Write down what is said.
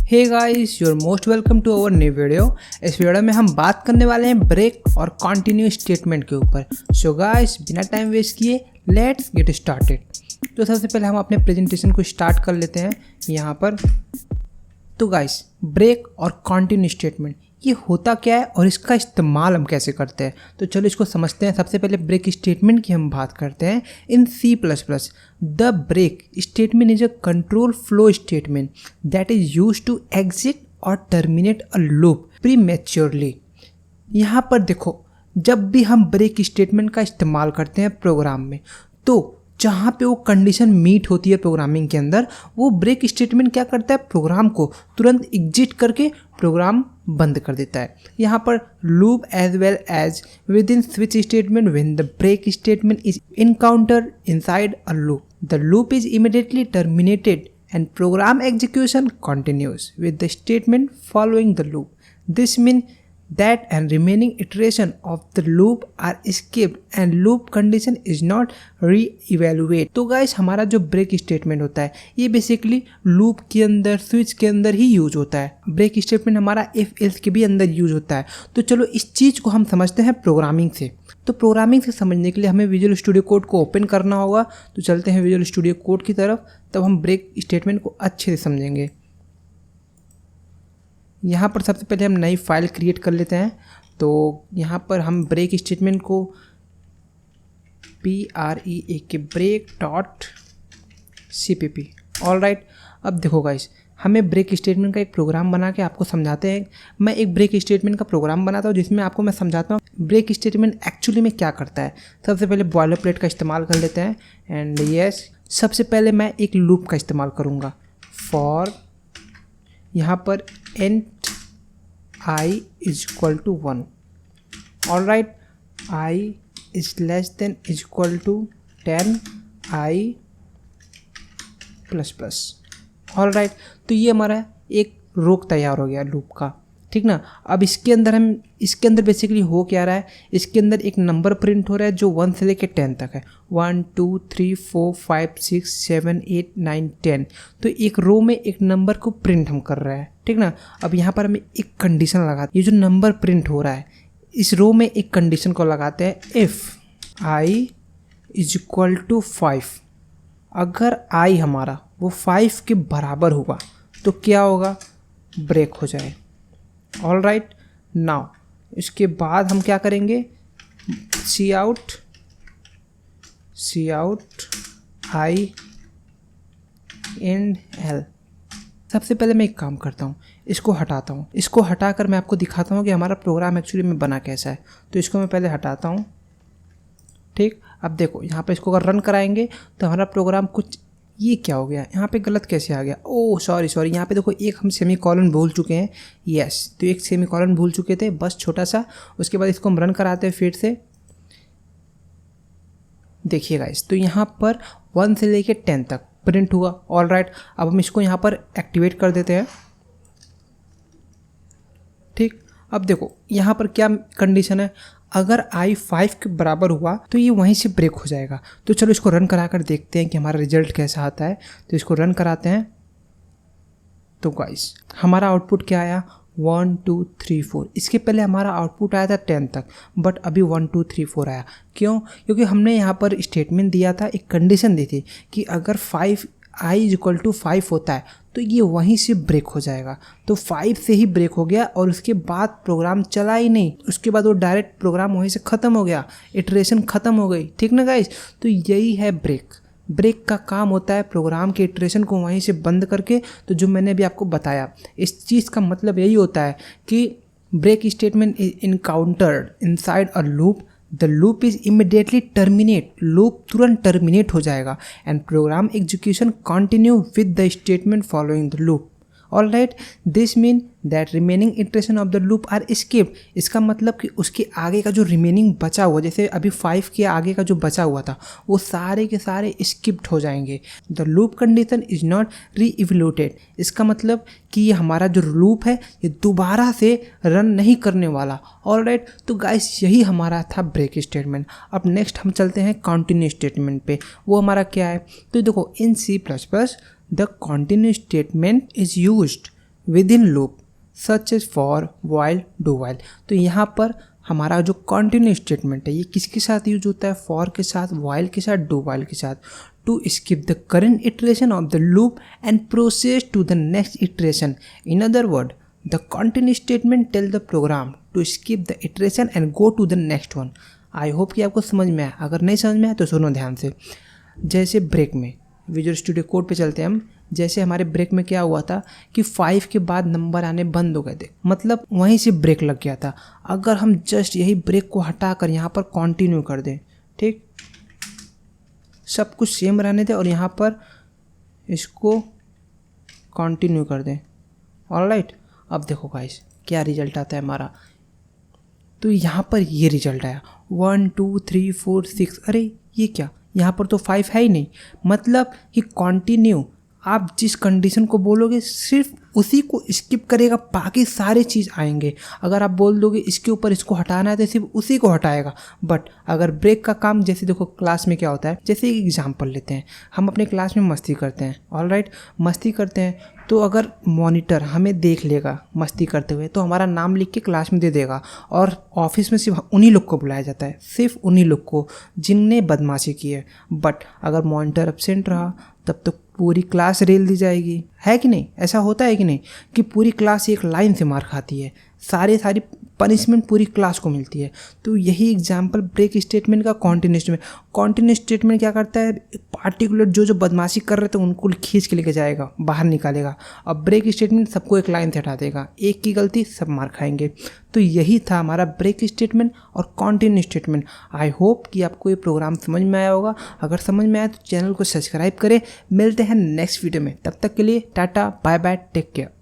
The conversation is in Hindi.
Hey guys, you're most welcome to our new video. इस वीडियो में हम बात करने वाले हैं ब्रेक और कंटिन्यू स्टेटमेंट के ऊपर। सो गाइस, बिना टाइम वेस्ट किए लेट्स गेट स्टार्टेड। तो सबसे पहले हम अपने प्रेजेंटेशन को स्टार्ट कर लेते हैं यहाँ पर। तो गाइस, ब्रेक और कंटिन्यू स्टेटमेंट ये होता क्या है और इसका इस्तेमाल हम कैसे करते हैं, तो चलो इसको समझते हैं। सबसे पहले ब्रेक स्टेटमेंट की हम बात करते हैं। In C++, the break statement is a control flow statement that is used to exit or terminate a loop prematurely. यहाँ पर देखो, जब भी हम ब्रेक स्टेटमेंट का इस्तेमाल करते हैं प्रोग्राम में, तो जहाँ पे वो कंडीशन मीट होती है प्रोग्रामिंग के अंदर, वो ब्रेक स्टेटमेंट क्या करता है, प्रोग्राम को तुरंत एग्जिट करके प्रोग्राम बंद कर देता है। यहाँ पर loop as well as within switch statement when the break statement is encounter inside a loop, the loop is immediately terminated and program execution continues with the statement following the loop. This means that and remaining iteration of the loop are skipped and loop condition is not re-evaluate. तो गाइस, हमारा जो ब्रेक स्टेटमेंट होता है ये बेसिकली लूप के अंदर, स्विच के अंदर ही यूज होता है। ब्रेक स्टेटमेंट हमारा इफ एल्स के भी अंदर यूज होता है। तो चलो इस चीज़ को हम समझते हैं प्रोग्रामिंग से। तो प्रोग्रामिंग से समझने के लिए हमें विजुअल स्टूडियो कोड को ओपन करना होगा। तो चलते हैं विजुअल स्टूडियो कोड की तरफ, तब हम ब्रेक स्टेटमेंट को अच्छे से समझेंगे। यहाँ पर सबसे पहले हम नई फाइल क्रिएट कर लेते हैं। तो यहाँ पर हम ब्रेक स्टेटमेंट को break.cpp। ऑलराइट, अब देखो गाइस, हमें ब्रेक स्टेटमेंट का एक प्रोग्राम बना के आपको समझाते हैं। मैं एक ब्रेक स्टेटमेंट का प्रोग्राम बनाता हूँ जिसमें आपको मैं समझाता हूँ ब्रेक स्टेटमेंट एक्चुअली में क्या करता है। सबसे पहले बॉयलर प्लेट का इस्तेमाल कर लेते हैं। एंड यस, सबसे पहले मैं एक लूप का इस्तेमाल करूँगा फॉर, यहाँ पर int I is equal to 1। Alright, I is less than is equal to 10 I plus plus. Alright, तो ये हमारा एक रोक तैयार हो गया लूप का, ठीक ना। अब इसके अंदर बेसिकली हो क्या रहा है, इसके अंदर एक नंबर प्रिंट हो रहा है जो 1 से लेकर 10 तक है। 1 2 3 4 5 6 7 8 9 10। तो एक रो में एक नंबर को प्रिंट हम कर रहे हैं, ठीक ना। अब यहाँ पर हमें एक कंडीशन लगाते हैं। ये जो नंबर प्रिंट हो रहा है इस रो में एक कंडीशन को लगाते हैं, if I is equal to 5। अगर I हमारा वो 5 के बराबर हुआ तो क्या होगा, ब्रेक हो जाए। ऑलराइट, नाउ इसके बाद हम क्या करेंगे, सी आउट I एंड L। सबसे पहले मैं एक काम करता हूँ, इसको हटाता हूँ। इसको हटाकर मैं आपको दिखाता हूँ कि हमारा प्रोग्राम एक्चुअली में बना कैसा है। तो इसको मैं पहले हटाता हूँ, ठीक। अब देखो, यहाँ पे इसको अगर रन कराएंगे तो हमारा प्रोग्राम कुछ, ये क्या हो गया, यहाँ पे गलत कैसे आ गया। ओह सॉरी, यहाँ पे देखो एक हम सेमीकोलन भूल चुके हैं। यस, तो एक सेमीकोलन भूल चुके थे, बस छोटा सा। उसके बाद इसको हम रन कराते हैं फिर से। देखिए गाइस, तो यहाँ पर 1 से लेके 10 तक प्रिंट हुआ। ऑलराइट, अब हम इसको यहाँ पर एक्टिवेट कर देते हैं, ठीक। अब देखो यहाँ पर क्या कंडीशन है, अगर I 5 के बराबर हुआ तो ये वहीं से ब्रेक हो जाएगा। तो चलो इसको रन करा कर देखते हैं कि हमारा रिजल्ट कैसा आता है। तो इसको रन कराते हैं। तो गाइस, हमारा आउटपुट क्या आया, 1 2 3 4। इसके पहले हमारा आउटपुट आया था 10 तक, बट अभी 1 2 3 4 आया। क्यों? क्योंकि हमने यहाँ पर स्टेटमेंट दिया था, एक कंडीशन दी थी कि अगर I इज इक्वल टू 5 होता है तो ये वहीं से ब्रेक हो जाएगा। तो 5 से ही ब्रेक हो गया और उसके बाद प्रोग्राम चला ही नहीं। उसके बाद वो डायरेक्ट प्रोग्राम वहीं से ख़त्म हो गया, इटरेशन ख़त्म हो गई, ठीक ना गाइस। तो यही है ब्रेक। ब्रेक का काम होता है प्रोग्राम के इटरेशन को वहीं से बंद करके। तो जो मैंने अभी आपको बताया, इस चीज़ का मतलब यही होता है कि break statement is encountered inside a loop, the loop is immediately terminate, loop तुरंत टर्मिनेट हो जाएगा and program execution continue with the statement following the loop. Alright, this mean that remaining iteration of the loop are skipped. इसका मतलब कि उसके आगे का जो रिमेनिंग बचा हुआ, जैसे अभी 5 के आगे का जो बचा हुआ था, वो सारे के सारे स्किप्ड हो जाएंगे। The loop condition is not reevaluated. इसका मतलब कि ये हमारा जो लूप है ये दोबारा से रन नहीं करने वाला। ऑलराइट, तो गाइस यही हमारा था ब्रेक स्टेटमेंट। अब नेक्स्ट हम चलते हैं कंटिन्यू स्टेटमेंट पे। वो हमारा क्या है, तो देखो in C++ the continuous statement is used within loop such as for, while, do while. तो यहाँ पर हमारा जो कंटिन्यू स्टेटमेंट है ये किसके साथ यूज होता है, फॉर के साथ, वाइल के साथ, डू वाइल के साथ। To skip the current iteration of the loop and process to the next iteration. In other word, the continue statement tell the program to skip the iteration and go to the next one. I hope कि आपको समझ में आया। अगर नहीं समझ में आया तो सुनो ध्यान से। जैसे ब्रेक में, विजुअल स्टूडियो कोड पे चलते हैं हम। जैसे हमारे ब्रेक में क्या हुआ था कि 5 के बाद नंबर आने बंद हो गए थे, मतलब वहीं से ब्रेक लग गया था। अगर हम जस्ट यही ब्रेक को हटाकर यहाँ पर कंटिन्यू कर दें, ठीक, सब कुछ सेम रहने दें और यहाँ पर इसको कंटिन्यू कर दें, ऑलराइट। अब देखो गाइस क्या रिजल्ट आता है हमारा। तो यहाँ पर ये रिजल्ट आया 1 2 3 4 6। अरे ये क्या, यहाँ पर तो 5 है ही नहीं। मतलब कि कंटिन्यू, आप जिस कंडीशन को बोलोगे सिर्फ उसी को स्किप करेगा, बाकी सारे चीज़ आएंगे। अगर आप बोल दोगे इसके ऊपर इसको हटाना है तो सिर्फ उसी को हटाएगा। बट अगर ब्रेक का काम, जैसे देखो क्लास में क्या होता है, जैसे एक एग्जांपल लेते हैं, हम अपने क्लास में मस्ती करते हैं, ऑलराइट, मस्ती करते हैं। तो अगर मॉनिटर हमें देख लेगा मस्ती करते हुए तो हमारा नाम लिख के क्लास में दे देगा, और ऑफिस में सिर्फ उन्हीं लोग को बुलाया जाता है, सिर्फ उन्हीं लोग को जिनने बदमाशी की है। बट अगर मॉनिटर एब्सेंट रहा तब तो पूरी क्लास रेल दी जाएगी, है कि नहीं? ऐसा होता है कि नहीं कि पूरी क्लास एक लाइन से मार खाती है, सारी पनिशमेंट पूरी क्लास को मिलती है। तो यही एग्जांपल ब्रेक स्टेटमेंट का कंटिन्यू स्टेटमेंट। कंटिन्यू स्टेटमेंट क्या करता है, पार्टिकुलर जो बदमाशी कर रहे थे उनको खींच के लेके जाएगा, बाहर निकालेगा। अब ब्रेक स्टेटमेंट सबको एक लाइन से हटा देगा, एक की गलती सब मार खाएंगे। तो यही था हमारा ब्रेक स्टेटमेंट और कंटिन्यू स्टेटमेंट। आई होप कि आपको ये प्रोग्राम समझ में आया होगा। अगर समझ में आया तो चैनल को सब्सक्राइब करें। मिलते हैं नेक्स्ट वीडियो में, तब तक के लिए tata bye bye, take care.